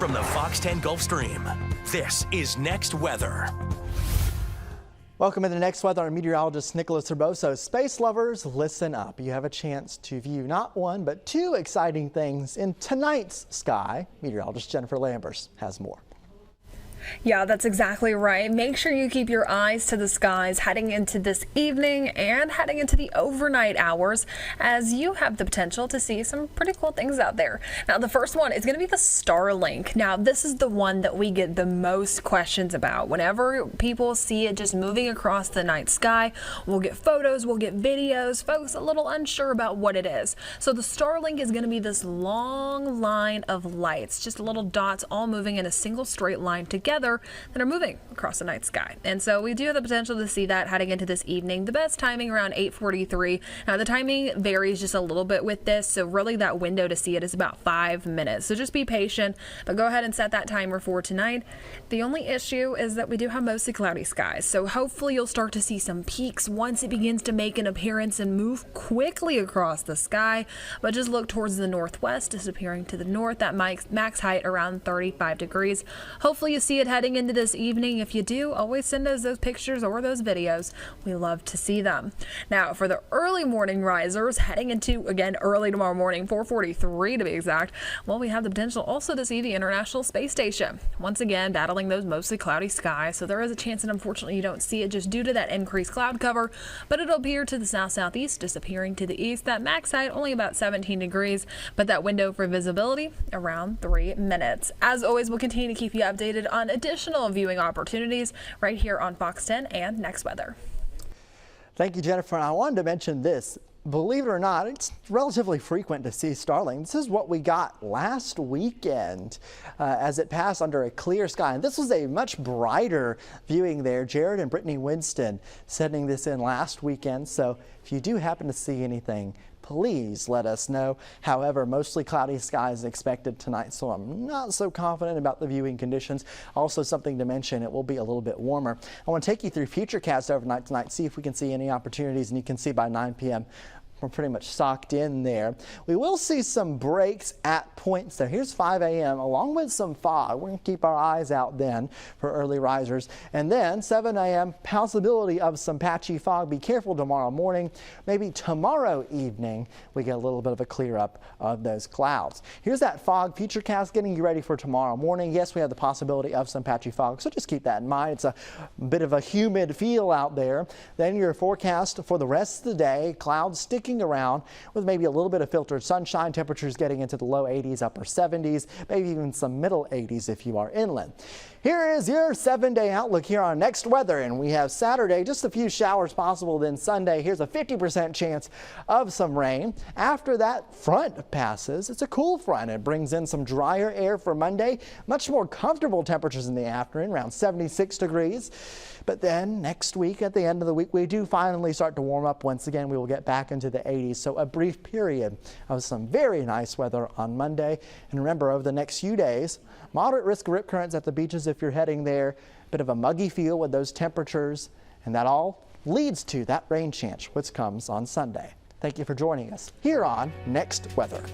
From the Fox 10 Gulf Stream, this is Next Weather. Welcome to the Next Weather. I'm meteorologist Nicholas Herboso. Space lovers, listen up. You have a chance to view not one, but two exciting things in tonight's sky. Meteorologist Jennifer Lambers has more. Yeah, that's exactly right. Make sure you keep your eyes to the skies heading into this evening and heading into the overnight hours, as you have the potential to see some pretty cool things out there. Now, the first one is going to be the Starlink. Now, this is the one that we get the most questions about. Whenever people see it just moving across the night sky, we'll get photos, we'll get videos, folks a little unsure about what it is. So the Starlink is going to be this long line of lights, just little dots all moving in a single straight line together that are moving across the night sky. And so we do have the potential to see that heading into this evening. The best timing around 8:43. Now the timing varies just a little bit with this, so really that window to see it is about 5 minutes. So just be patient, but go ahead and set that timer for tonight. The only issue is that we do have mostly cloudy skies, so hopefully you'll start to see some peaks once it begins to make an appearance and move quickly across the sky. But just look towards the northwest, disappearing to the north. That max height around 35 degrees. Hopefully you see it heading into this evening. If you do, always send us those pictures or those videos. We love to see them. Now, for the early morning risers heading into, again, early tomorrow morning, 4:43 to be exact, well, we have the potential also to see the International Space Station. Once again, battling those mostly cloudy skies, so there is a chance that unfortunately you don't see it just due to that increased cloud cover, but it'll appear to the south-southeast, disappearing to the east. That max height only about 17 degrees, but that window for visibility around 3 minutes. As always, we'll continue to keep you updated on additional viewing opportunities right here on Fox 10 and Next Weather. Thank you, Jennifer. I wanted to mention this. Believe it or not, it's relatively frequent to see Starlink. This is what we got last weekend as it passed under a clear sky. And this was a much brighter viewing there. Jared and Brittany Winston sending this in last weekend. So if you do happen to see anything, please let us know. However, mostly cloudy skies expected tonight, so I'm not so confident about the viewing conditions. Also, something to mention, it will be a little bit warmer. I want to take you through Futurecast overnight tonight, see if we can see any opportunities, and you can see by 9 p.m. we're pretty much socked in there. We will see some breaks at points there. Here's 5 a.m. along with some fog. We're going to keep our eyes out then for early risers. And then 7 a.m. possibility of some patchy fog. Be careful tomorrow morning. Maybe tomorrow evening we get a little bit of a clear up of those clouds. Here's that fog Futurecast getting you ready for tomorrow morning. Yes, we have the possibility of some patchy fog, so just keep that in mind. It's a bit of a humid feel out there. Then your forecast for the rest of the day, clouds sticking around with maybe a little bit of filtered sunshine, temperatures getting into the low 80s, upper 70s, maybe even some middle 80s if you are inland. Here is your 7-day outlook here on Next Weather, and we have Saturday, just a few showers possible. Then Sunday, here's a 50% chance of some rain. After that front passes, it's a cool front. It brings in some drier air for Monday, much more comfortable temperatures in the afternoon, around 76 degrees. But then next week, at the end of the week, we do finally start to warm up once again. We will get back into the 80s. So a brief period of some very nice weather on Monday. And remember, over the next few days, moderate risk of rip currents at the beaches if you're heading there. Bit of a muggy feel with those temperatures. And that all leads to that rain chance, which comes on Sunday. Thank you for joining us here on Next Weather.